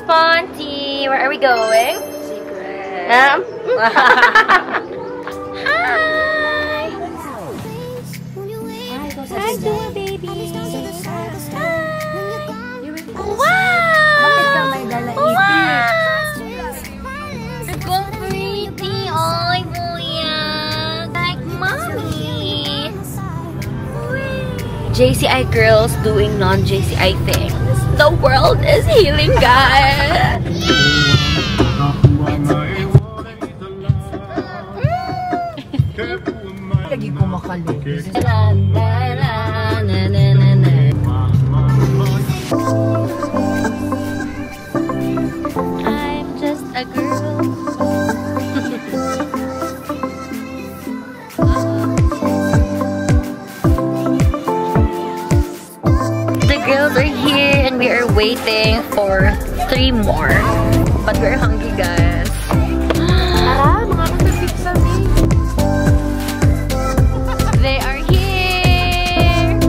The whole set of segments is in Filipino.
Sponty! Where are we going? Secret. Hi! Hi, Dua baby! Wow! Bakit ka may dala ipin? So pretty! Ay, kuya! Like mommy! JCI girls doing non-JCI things. The world is healing, guys! Lagi ko makalis. I'm just a girl. The girls are here and we are waiting for 3 more. But we're hungry, guys. They are here.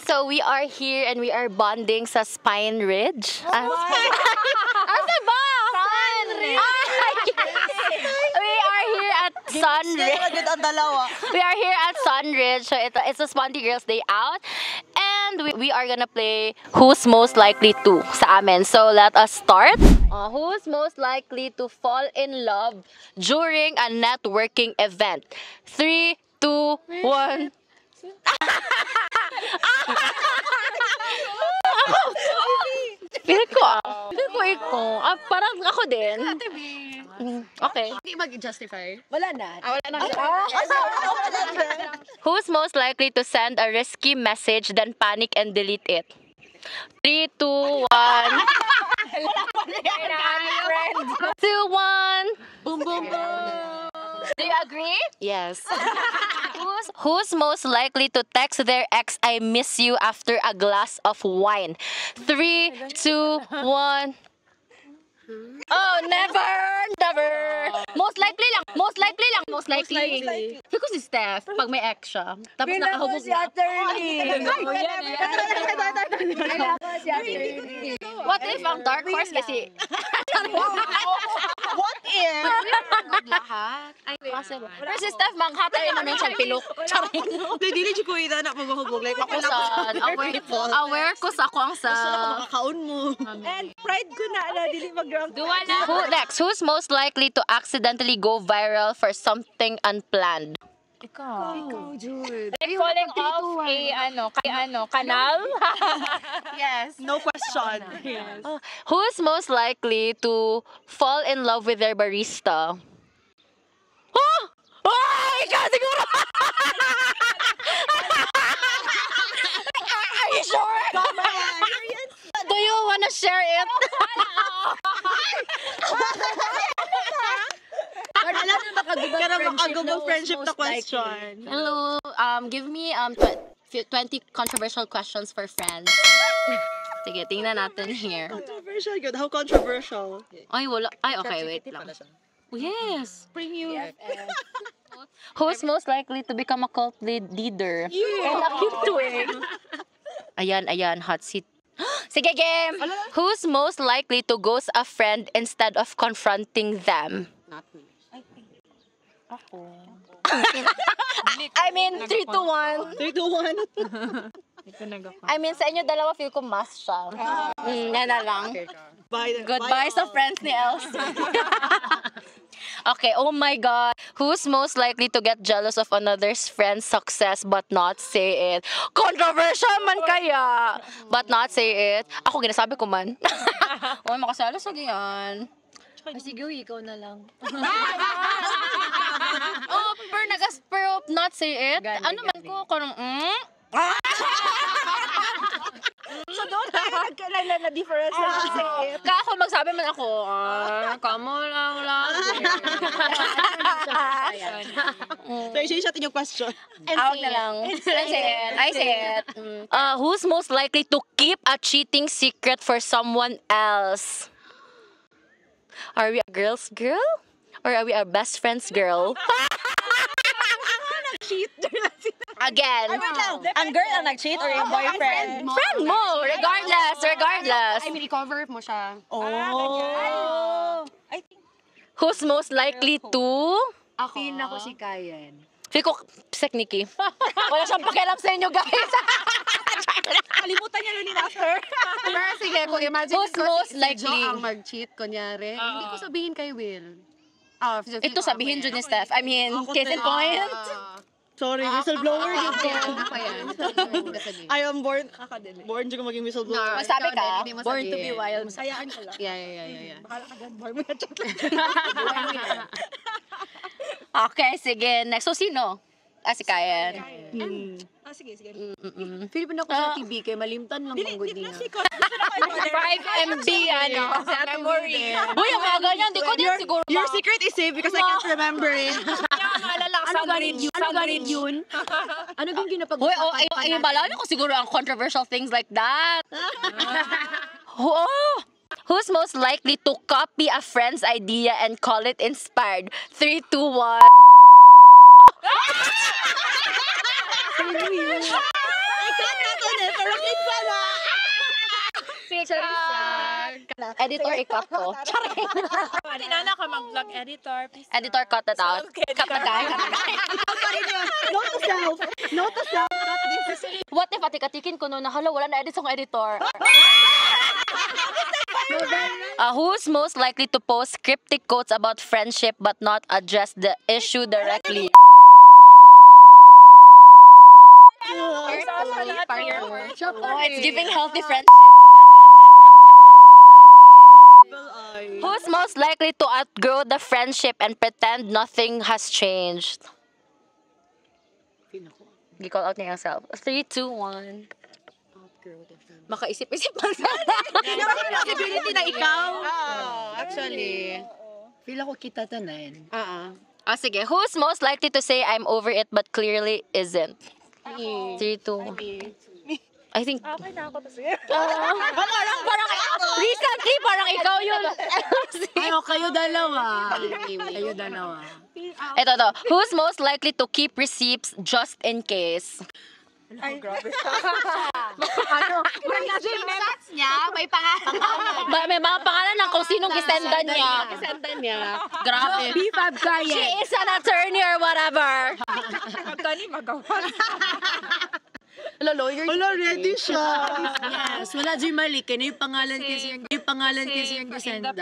So we are here and we are bonding sa Spine Ridge. Asa ba? Sun Ridge. We are here at Sun Ridge. We are here at Sun Ridge. So it's a Sponty Girls Day Out. And we are gonna play Who's Most Likely To sa amin. So let us start. Who's most likely to fall in love during a networking event? 3, 2, 1. Feel ko ikaw. Parang ako din. Okay. Hindi mag-justify. Wala na. Wala na. Who's most likely to send a risky message then panic and delete it? 3, 2, 1. 2, 1. Boom, boom, boom. Do you agree? Yes. Who's most likely to text their ex, I miss you after a glass of wine? 3, 2, 1. Oh, never! Most likely lang. Feel ko si Steph, pag may ex siya. Tapos nakahubog na. What if ang dark horse kasi? What if? Lahat. Ay, Possible. Pero si Steph, manghatay naman siyang pilok. Dili ko ita na maghahubog. Like, Ako sa aware ko sa akong sa... makakaon mo. And pride ko na dili mag-drunk. Who's most likely to accidentally go viral for something unplanned? Ikaw, Jude. Like falling off a canal. Yes, no question. Yes. Who's most likely to fall in love with their barista? Oh! Oh! Ikaw siguro! Are you sure? Do you wanna share it? Kaya makagubog friendship na question. Hello, give me 20 controversial questions for friends. Sige, tingnan natin here. Controversial, good. How controversial? Ay, wala. Ay, okay, wait lang. Yes. Bring you. Who's most likely to become a cult leader? Ayan, hot seat. Sige, game! Who's most likely to ghost a friend instead of confronting them? Not me. I mean, 3 to 1. 3, 2, 1. I mean, sa inyo dalawa, feel ko mas siya. Yan na lang. Goodbye sa friends ni Elsie. Okay, oh my God. Who's most likely to get jealous of another's friend's success but not say it? Controversial man kaya! But not say it. Ako, ginasabi ko man. Oh, makasalo sa ganyan. Sige, ikaw na lang. Oh, pero not say it. Ano man ko, kung So don't have kailan na difference na say it. Kako magsabi man ako, kamo lang. So, i-change natin yung question. Out na lang. I say it. Who's most likely to keep a cheating secret for someone else? Are we a girl's girl? Or are we our best friends, girl? Again. Ang girl ang nag-cheat or yung boyfriend? Friend mo, regardless. I mean, i-cover mo siya. Oh. Who's most likely to... Ako. Feel ako si Kayan. Feel ko, Sek Nikki. Wala siyang pakialam sa inyo, guys. Kalimutan niya nun ni Nasser. Pero sige, kung imagine Who's ko most si likely? Jo ang mag-cheat, kunyari, hindi ko sabihin kay Will. Ito sabihin dyan ni Steph. I mean, case in point. Sorry, whistleblower yun po. Ano pa yan? I am born dyan ko maging whistleblower. Masabi ka, Born to be wild. Sayaan ko lang. Yeah. Bakala ka dyan, born mo na chat lang. Okay, sige. Next. So, sino? Si Kayan. Sige. Philippine ako sa TV, kay malimtan lang ang good niya. 5 MB, ano? Memory. Uy, ang mga ganyan. Di ko din siguro. Your secret is safe because I can't remember it. Ano ganit yun? Ano yung ginapag- Uy, malala ko siguro ang controversial things like that. Oh! Who's most likely to copy a friend's idea and call it inspired? 3, 2, 1. Editor, ikat ko. Tinana ka mag-vlog editor. Editor, cut that out. Cut na guy. Note to self. What if atik-atikin ko noon na hala, wala na edit sa editor? Who's most likely to post cryptic quotes about friendship but not address the issue directly? It's giving healthy friendship. Who's most likely to outgrow the friendship and pretend nothing has changed? You call out niya yourself. 3, 2, 1. Makaisip-isip pa sana. Possibility na ikaw. Actually, feel ako kita tanan. Sige. Who's most likely to say I'm over it but clearly isn't? 3, 2. I think... Okay na ako to siya. Parang recently, parang ikaw yun. Kayo dalawa. Ito. Who's most likely to keep receipts just in case? Ay, grabe. May pangalan. May mga pangalan ng kung sinong gisendan niya. Grabe. B5 Kayan. She is an attorney or whatever. Magkani magawa. Lawyer. Wala, ready siya. Yes, wala dyan mali. Kaya yung pangalan kasi yung descendant.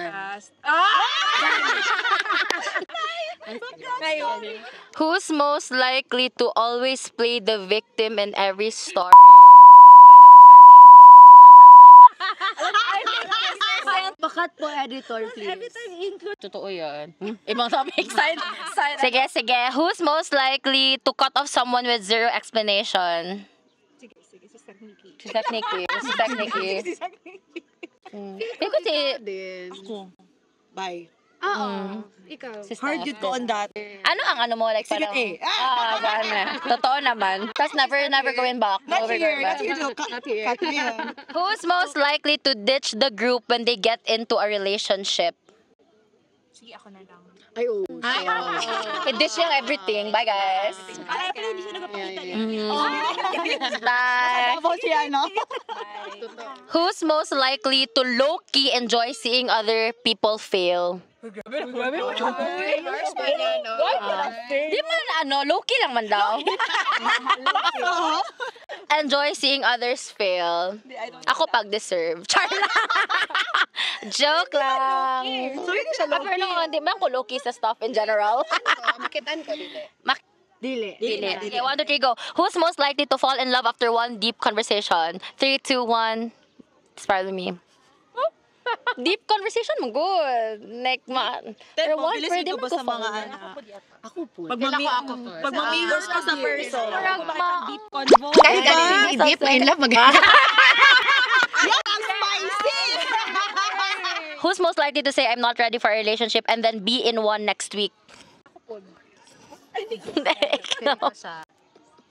Who's most likely to always play the victim in every story? Pakat po, editor, please. Totoo yan. Ibang topic. Sige. Who's most likely to cut off someone with zero explanation? Si Nikki. Ikaw si... Ako. Bye. Ikaw. Si Hard yun ko on that. Ano ang ano mo? Like Sige, parang... gana. Totoo naman. Tapos never going back. Not Never here. going back. Not here. Cut me yan. Who's most likely to ditch the group when they get into a relationship? Sige, ako na lang. Ay, oo. I-ditch yung everything. Bye, guys. Ay, pero hindi siya nagpapakita niya. Bye. Ako siya, no? Who's most likely to low-key enjoy seeing other people fail? Di man low-key lang man daw. Enjoy seeing others fail. Ako pag-deserve. Char lang. Joke lang. So, hindi siya low-key. Pero no, di man ko low-key sa stuff in general. Makitaan ko, dili. Dili. Okay, 1, 2, 3, go. Who's most likely to fall in love after one deep conversation? 3, 2, 1. Inspire me. Deep conversation mo, good. Like, pero one, pwede mo ko sa mga Ako po. Pag mamingos ka sa person. Deep convo. Kahit galing deep, in love mag- Who's most likely to say, I'm not ready for a relationship and then be in one next week?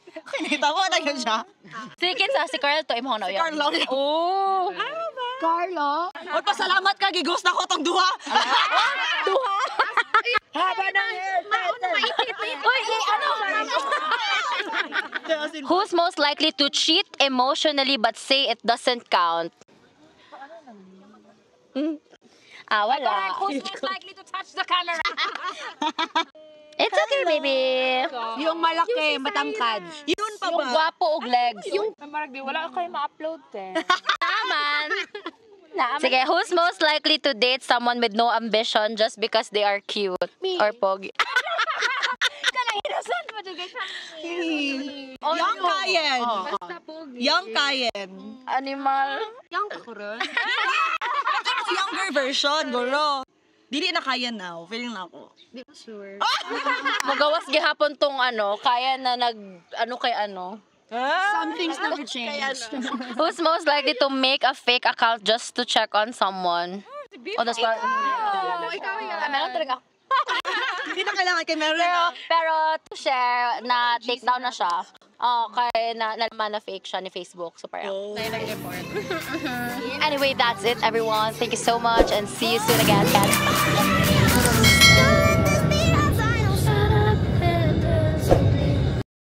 Kinitawa na yun siya. Sige, si Carl to, imo na yun. Carlo. Oh! Carlo? Oy, pasalamat ka, gighost na ko tong duha. Duha! Haba ng hair. Uy, Who's most likely to cheat emotionally but say it doesn't count? Wala. Who's most likely to touch the camera? It's okay, baby. Yung malaki, matangkad. Yun pa Yung ba? gwapo og legs. Marag di, wala kayo ma-upload eh. Naman. Sige, who's most likely to date someone with no ambition just because they are cute or pogi? Innocent mo dugay siya. Young Kayen. Young Kayen. Animal. Younger version, guro. Dili na Kayen now. Feeling na ako. Magawas gihapon tong kaya na kay Some things never change. Who's most likely to make a fake account just to check on someone? Oh, that's why. Ikaw yan. Meron talaga. Hindi na kailangan kay meron Pero, na. pero to share na take down na siya. Kaya nalaman na fake siya ni Facebook. So parang. Anyway, that's it everyone. Thank you so much and see you soon again. Guys.